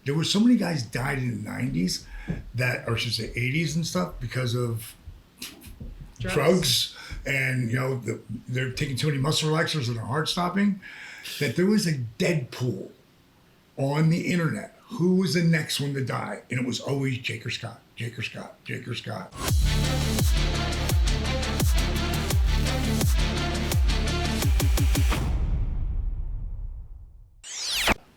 there were so many guys died in the 90s that, or I should say 80s and stuff, because of drugs and, you know, they're taking too many muscle relaxers and their heart stopping, that there was a dead pool on the internet. Who was the next one to die? And it was always Jake or Scott, Jake or Scott, Jake or Scott.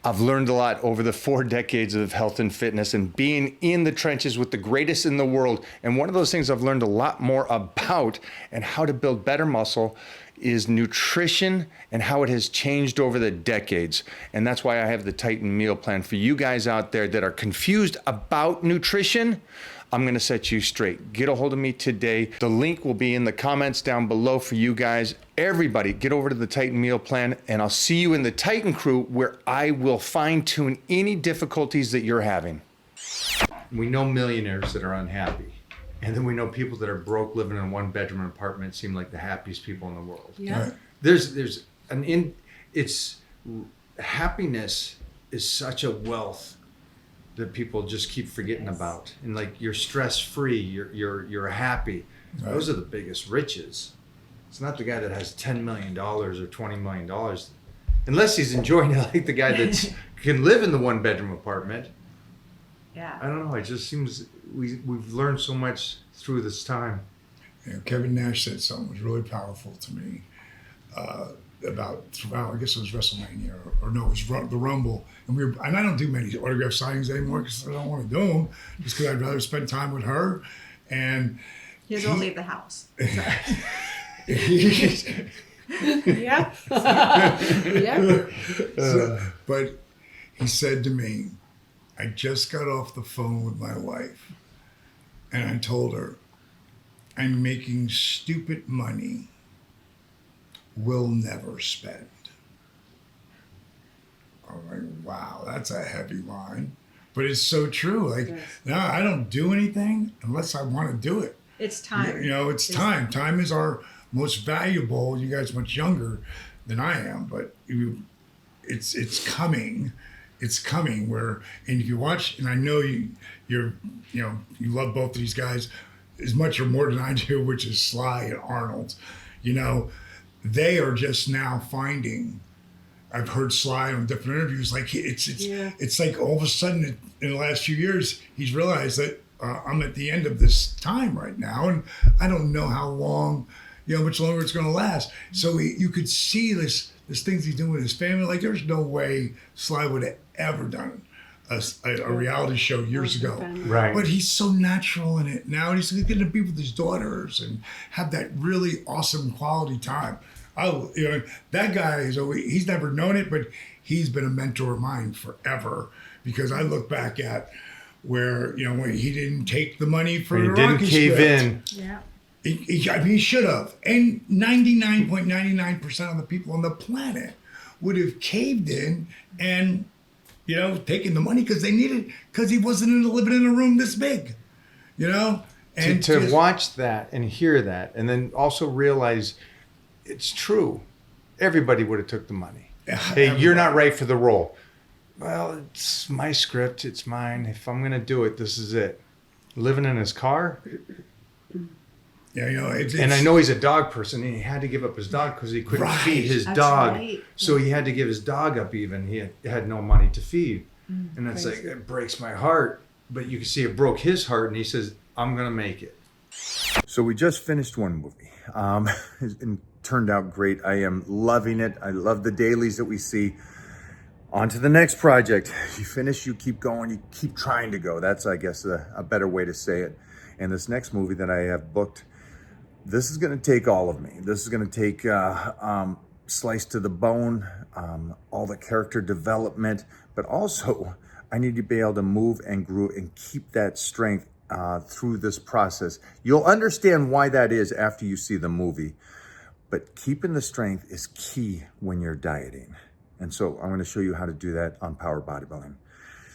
I've learned a lot over the 4 decades of health and fitness and being in the trenches with the greatest in the world. And one of those things I've learned a lot more about and how to build better muscle is nutrition and how it has changed over the decades. And that's why I have the Titan meal plan for you guys out there that are confused about nutrition. I'm gonna set you straight. Get a hold of me today. The link will be in the comments down below for you guys. Everybody, get over to the Titan meal plan, and I'll see you in the Titan crew where I will fine tune any difficulties that you're having. We know millionaires that are unhappy. And then we know people that are broke, living in a 1-bedroom apartment, seem like the happiest people in the world. Yeah. There's happiness is such a wealth that people just keep forgetting about. And like, you're stress free, you're happy. Right. Those are the biggest riches. It's not the guy that has $10 million or $20 million, unless he's enjoying it like the guy that can live in the 1-bedroom apartment. Yeah. I don't know. It just seems we've learned so much through this time. You know, Kevin Nash said something that was really powerful to me about, I guess it was WrestleMania or no, it was the Rumble. And I don't do many autograph signings anymore because I don't want to do them, just because I'd rather spend time with her. And he don't leave the house. So. Yeah. Yeah. But he said to me, I just got off the phone with my wife and I told her, I'm making stupid money we'll never spend. I'm like, wow, that's a heavy line. But it's so true. Like, yes. No, I don't do anything unless I want to do it. It's time. You know, it's time. Time is our most valuable. You guys are much younger than I am, but it's coming. It's coming where, and if you watch, and I know you love both of these guys as much or more than I do, which is Sly and Arnold. You know, they are just now finding. I've heard Sly on different interviews. Like it's like all of a sudden in the last few years he's realized that I'm at the end of this time right now, and I don't know how long, much longer it's going to last. So you could see this things he's doing with his family. Like there's no way Sly would have ever done a reality show years ago. Right. But he's so natural in it now. And he's getting to be with his daughters and have that really awesome quality time. That guy he's never known it, but he's been a mentor of mine forever, because I look back at where, when he didn't take the money for the didn't cave script. in. Yeah. He should have. And 99.99% of the people on the planet would have caved in and, taken the money because they needed, because he wasn't living in a room this big, And to watch that and hear that, and then also realize it's true. Everybody would have took the money. Hey, you're not right for the role. Well, it's my script. It's mine. If I'm going to do it, this is it. Living in his car. Yeah, and I know he's a dog person, and he had to give up his dog because he couldn't feed his dog. Right. So he had to give his dog up even. He had no money to feed. And it's like, it breaks my heart. But you can see it broke his heart, and he says, I'm going to make it. So we just finished one movie. It turned out great. I am loving it. I love the dailies that we see. On to the next project. You finish, you keep going, you keep trying to go. That's, I guess, a better way to say it. And this next movie that I have booked, this is going to take all of me. This is going to take slice to the bone, all the character development, but also I need to be able to move and grow and keep that strength through this process. You'll understand why that is after you see the movie, but keeping the strength is key when you're dieting. And so I'm going to show you how to do that on Power Bodybuilding.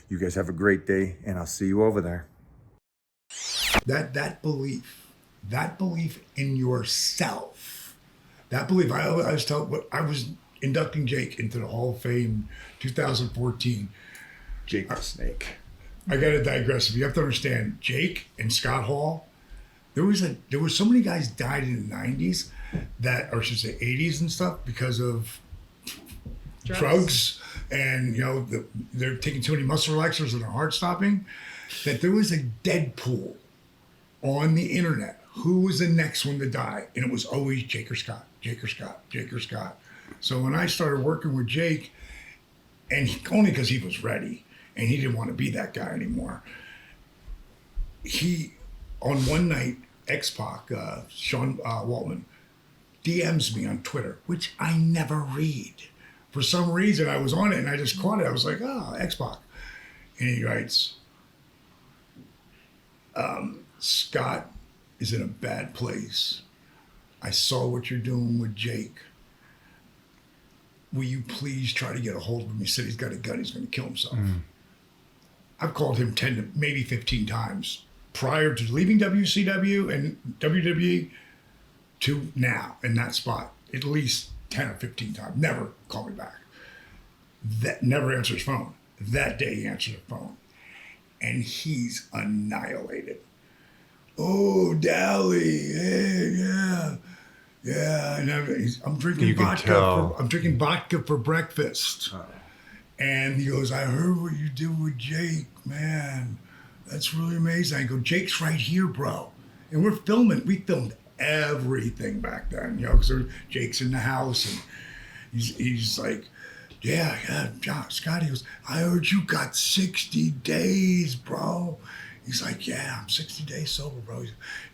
You guys have a great day, and I'll see you over there. That belief in yourself, that belief. I was inducting Jake into the Hall of Fame 2014. Jake the Snake. I got to digress. You have to understand, Jake and Scott Hall. There were so many guys died in the 90s that, or I should say 80s and stuff, because of drugs and they're taking too many muscle relaxers and their heart stopping. That there was a dead pool on the internet. Who was the next one to die? And it was always Jake or Scott, Jake or Scott, Jake or Scott. So when I started working with Jake, and only because he was ready and he didn't want to be that guy anymore, he, on one night, X-Pac, Sean Waltman, DMs me on Twitter, which I never read. For some reason, I was on it and I just caught it. I was like, oh, X-Pac. And he writes, Scott is in a bad place. I saw what you're doing with Jake. Will you please try to get a hold of him? He said he's got a gun. He's going to kill himself. I've called him 10 to maybe 15 times prior to leaving WCW and WWE to now in that spot. At least 10 or 15 times. Never call me back. That never answers his phone. That day he answered the phone. And he's annihilated. Oh, Dally, hey, yeah. Yeah, and I'm drinking vodka. I'm drinking vodka for breakfast. Oh. And he goes, I heard what you did with Jake, man. That's really amazing. I go, Jake's right here, bro. And we're filming. We filmed everything back then, because Jake's in the house, and he's like, yeah, John, Scott, he goes, I heard you got 60 days, bro. He's like, yeah, I'm 60 days sober, bro. He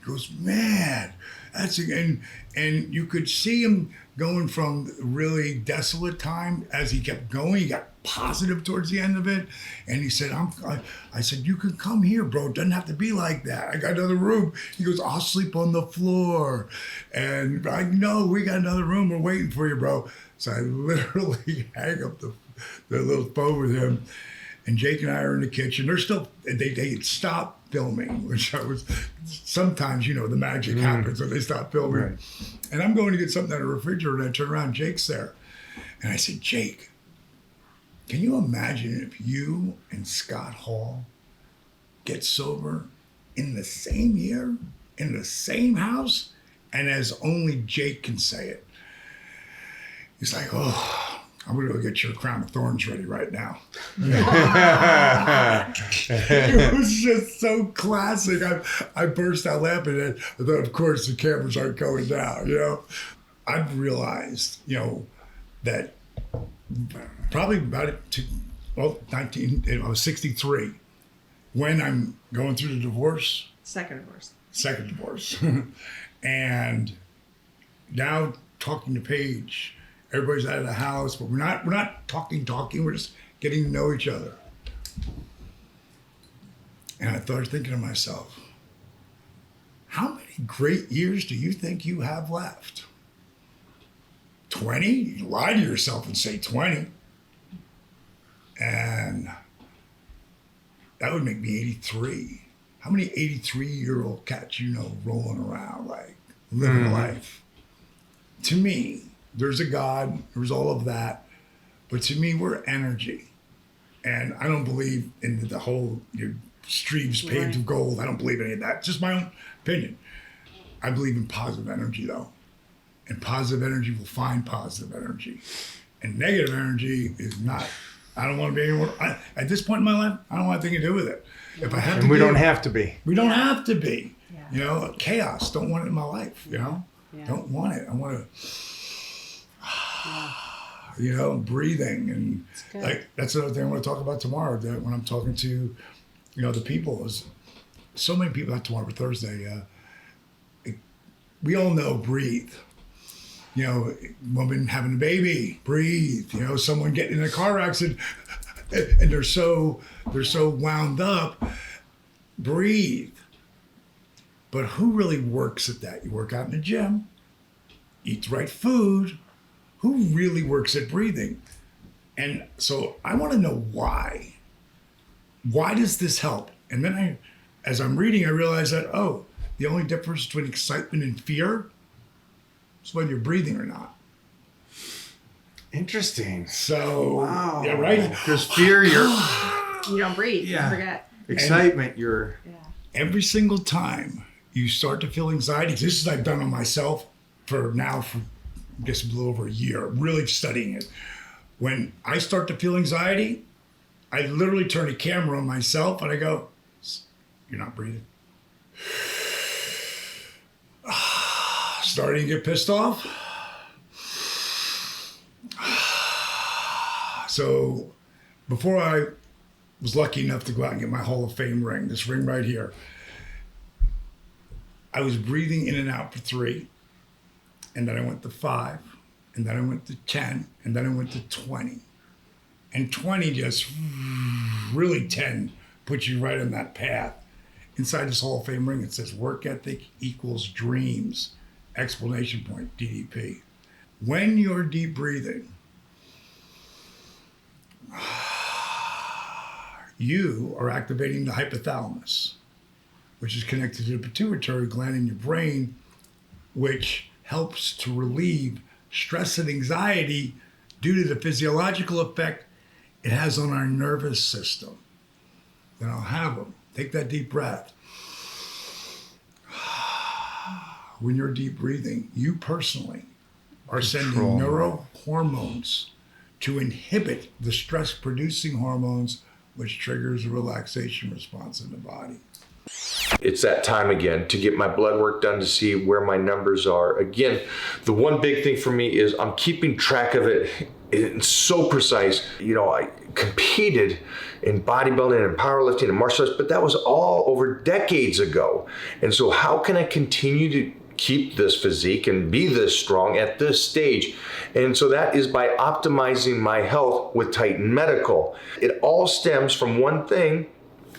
goes, man, that's and you could see him going from really desolate time as he kept going. He got positive towards the end of it, and he said, I said, you can come here, bro. It doesn't have to be like that. I got another room. He goes, I'll sleep on the floor, and I know we got another room. We're waiting for you, bro. So I literally hang up the little phone with him. And Jake and I are in the kitchen. They had stopped filming, which I was, sometimes, the magic happens when they stop filming. Right. And I'm going to get something out of the refrigerator, and I turn around, Jake's there. And I said, Jake, can you imagine if you and Scott Hall get sober in the same year, in the same house, and as only Jake can say it? He's like, oh, I'm going to go get your crown of thorns ready right now. It was just so classic. I burst out laughing. And I thought, of course, the cameras aren't going down, I've realized, that probably about I was 63 when I'm going through the divorce. Second divorce. And now talking to Paige, everybody's out of the house, but we're not talking. We're just getting to know each other. And I started thinking to myself, how many great years do you think you have left? 20? You lie to yourself and say 20. And that would make me 83. How many 83-year-old cats rolling around, like, living life? To me, there's a God, there's all of that. But to me, we're energy. And I don't believe in the whole streams paved with gold. I don't believe any of that. Just my own opinion. I believe in positive energy, though. And positive energy will find positive energy. And negative energy is not. I don't want to be anywhere. At this point in my life, I don't want anything to do with it. If I have to, we don't have to be. We don't have to be. Yeah. Chaos. Don't want it in my life. Yeah. Don't want it. I want to. Breathing, and like that's another thing I want to talk about tomorrow. That when I'm talking to, the people, is so many people. Not tomorrow, but Thursday. We all know breathe. Woman having a baby, breathe. Someone getting in a car accident, and they're so wound up, breathe. But who really works at that? You work out in the gym, eat the right food. Who really works at breathing? And so I want to know why. Why does this help? And then as I'm reading, I realize that, the only difference between excitement and fear is whether you're breathing or not. Interesting. So, wow. Yeah, right? Because fear, you're you don't breathe. Yeah. You forget. Excitement, Yeah. Every single time you start to feel anxiety, this is I've done on myself for I guess a little over a year, really studying it. When I start to feel anxiety, I literally turn a camera on myself and I go, "You're not breathing." Starting to get pissed off. So before I was lucky enough to go out and get my Hall of Fame ring, this ring right here, I was breathing in and out for 3, and then I went to 5, and then I went to 10, and then I went to 20. And 20 just really 10 puts you right on that path. Inside this Hall of Fame ring, it says work ethic equals dreams, exclamation point, DDP. When you're deep breathing, you are activating the hypothalamus, which is connected to the pituitary gland in your brain, which helps to relieve stress and anxiety due to the physiological effect it has on our nervous system. Then I'll have them. Take that deep breath. When you're deep breathing, you personally are sending neurohormones to inhibit the stress-producing hormones, which triggers a relaxation response in the body. It's that time again to get my blood work done to see where my numbers are. Again, the one big thing for me is I'm keeping track of it. It's so precise. You know, I competed in bodybuilding and powerlifting and martial arts, but that was all over decades ago. And so how can I continue to keep this physique and be this strong at this stage? And so that is by optimizing my health with Titan Medical. It all stems from one thing: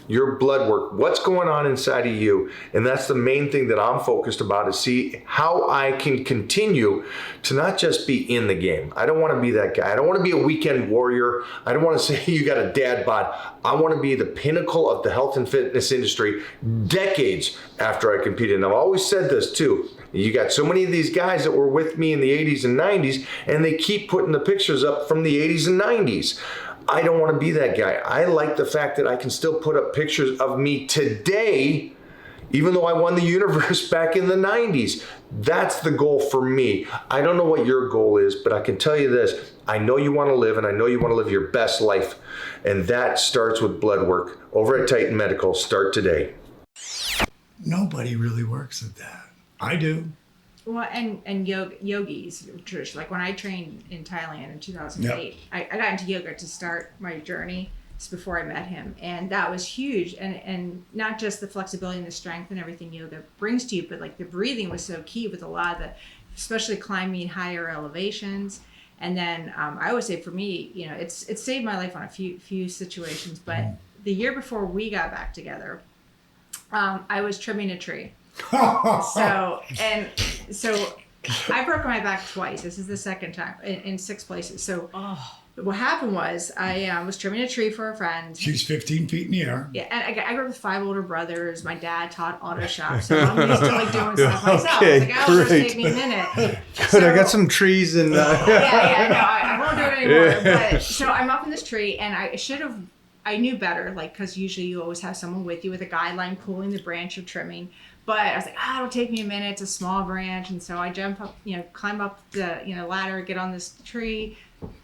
your blood work, what's going on inside of you. And that's the main thing that I'm focused about, is see how I can continue to not just be in the game. I don't want to be that guy. I don't want to be a weekend warrior. I don't want to say you got a dad bod. I want to be the pinnacle of the health and fitness industry decades after I competed. And I've always said this too. You got so many of these guys that were with me in the 80s and 90s, and they keep putting the pictures up from the 80s and 90s. I don't want to be that guy. I like the fact that I can still put up pictures of me today, even though I won the universe back in the 90s. That's the goal for me. I don't know what your goal is, but I can tell you this. I know you want to live, and I know you want to live your best life. And that starts with blood work. Over at Titan Medical, start today. Nobody really works at that. I do. Well, and yogis, Trish, like when I trained in Thailand in 2008, I got into yoga to start my journey. It's before I met him. And that was huge. And not just the flexibility and the strength and everything yoga brings to you, but like the breathing was so key with a lot of the, especially climbing higher elevations. And then I always say for me, you know, it's saved my life on a few situations. But the year before we got back together, I was trimming a tree. So I broke my back twice. This is the second time in 6 places. So what happened was I was trimming a tree for a friend. She's 15 feet in the air. Yeah, and I grew up with 5 older brothers. My dad taught auto shop, so I'm used to like doing stuff myself. Okay, I was like, oh, it'll just great. take me a minute. Good, I got some trees and No, I won't do it anymore. But so I'm up in this tree, and I knew better, like, because usually you always have someone with you with a guideline pulling the branch you're trimming. But I was like, it'll take me a minute. It's a small branch. And so I jump up, climb up the, ladder, get on this tree.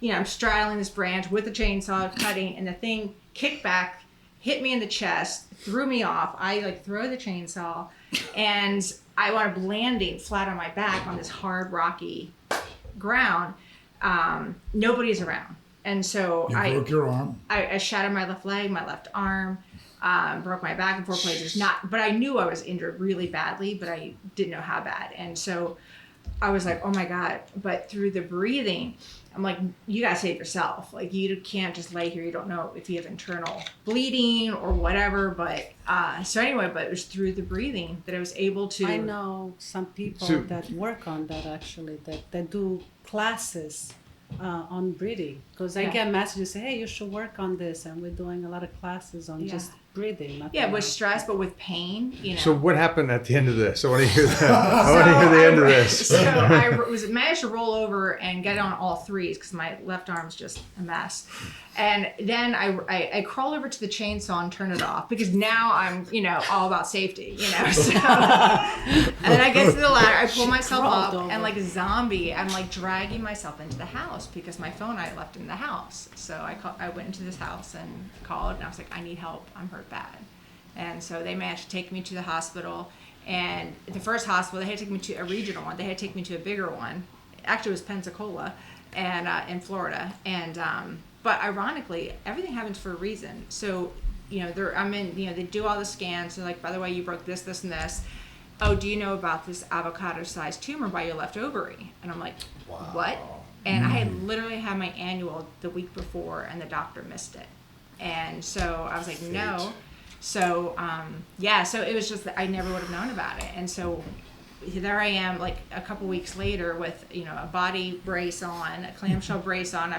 I'm straddling this branch with the chainsaw cutting, and the thing kicked back, hit me in the chest, threw me off. I throw the chainsaw, and I wound up landing flat on my back on this hard, rocky ground. Nobody's around. And so You broke your arm. I shattered my left leg, my left arm. Broke my back in 4 places. But I knew I was injured really badly, but I didn't know how bad. And so I was like, oh my God. But through the breathing, I'm like, you gotta save yourself. Like, you can't just lay here. You don't know if you have internal bleeding or whatever. But so anyway, but it was through the breathing that I was able to. I know some people that work on that actually, that do classes on breathing, because I get messages say, hey, you should work on this, and we're doing a lot of classes on just breathing. Not Yeah, with stress, but with pain, you know. So what happened at the end of this? I want to hear that. I want to hear the end of this. So I managed to roll over and get on all threes because my left arm's just a mess. And then I crawl over to the chainsaw and turn it off because now I'm, all about safety, So, and then I get to the ladder, I pull myself up and like a zombie, I'm like dragging myself into the house because my phone I left in the house. So I went into this house and called and I was like, I need help. I'm hurt bad. And so they managed to take me to the hospital. And the first hospital, they had to take me to a regional one. They had to take me to a bigger one. Actually, it was Pensacola and in Florida. And but ironically, everything happens for a reason. So, they do all the scans. They're like, by the way, you broke this, this, and this. Oh, do you know about this avocado-sized tumor by your left ovary? And I'm like, what? And I had literally had my annual the week before, and the doctor missed it. And so I was like, no. So, so it was just that I never would have known about it. And so there I am, like a couple weeks later with, a body brace on, a clamshell brace on.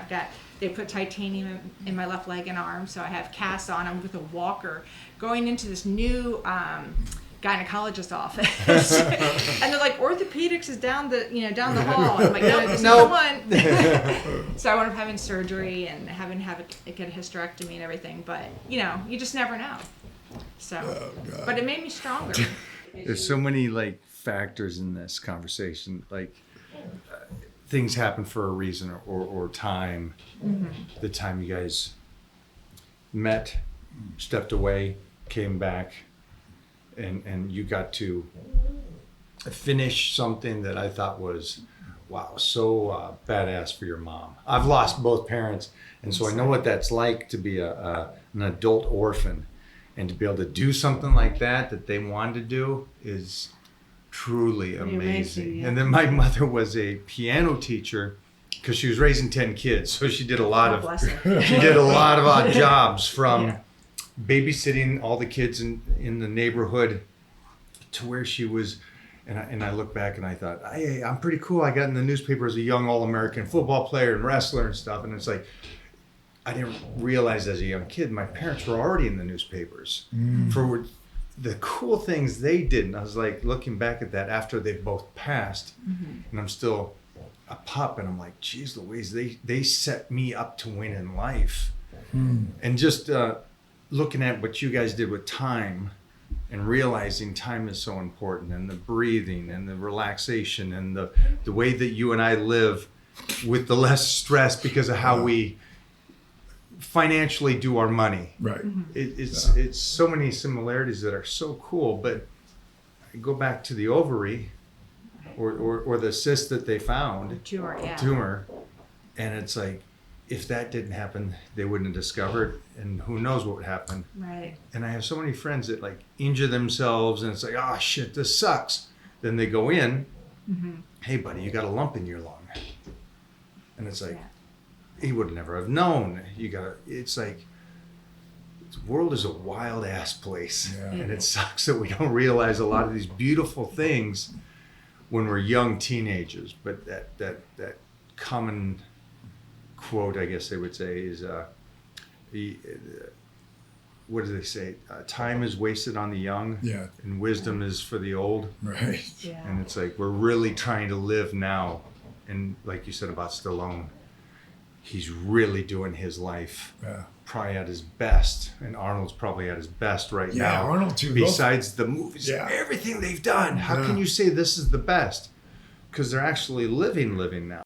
They put titanium in my left leg and arm. So I have casts on. I'm with a walker going into this new gynecologist office. And they're like, orthopedics is down the hall. I'm like, no, this is the one. So I wound up having surgery and get a hysterectomy and everything. But, you just never know. So, but it made me stronger. There's so many factors in this conversation. Things happen for a reason or time. Mm-hmm. The time you guys met, stepped away, came back, and you got to finish something that I thought was, wow, so badass for your mom. I've lost both parents, and so I know what that's like to be an adult orphan. And to be able to do something like that they wanted to do is truly amazing. Yeah. And then my mother was a piano teacher because she was raising 10 kids. So she did a lot of odd jobs from babysitting all the kids in the neighborhood to where she was. And I look back and I thought, hey, I'm pretty cool. I got in the newspaper as a young All-American football player and wrestler and stuff. And it's like, I didn't realize as a young kid, my parents were already in the newspapers for the cool things they did. And I was like, looking back at that after they both passed, and I'm still a pup, and I'm like, geez Louise, they set me up to win in life. And just looking at what you guys did with time and realizing time is so important, and the breathing and the relaxation and the way that you and I live with the less stress because of how we financially do our money. Right. It's so many similarities that are so cool. But I go back to the ovary or the cyst that they found, tumor, and it's like, if that didn't happen, they wouldn't have discovered, and who knows what would happen. Right. And I have so many friends that injure themselves, and it's like, oh shit, this sucks. Then they go in, hey buddy, you got a lump in your lung, and it's like, he would never have known. It's like, the world is a wild ass place. Yeah. And it sucks that we don't realize a lot of these beautiful things when we're young teenagers. But that common quote, I guess they would say, is, what do they say? Time is wasted on the young, and wisdom is for the old. Right. Yeah. And it's like, we're really trying to live now. And like you said about Stallone, he's really doing his life probably at his best, and Arnold's probably at his best right now. Yeah, Arnold too. Besides the movies, everything they've done, how can you say this is the best? Because they're actually living now.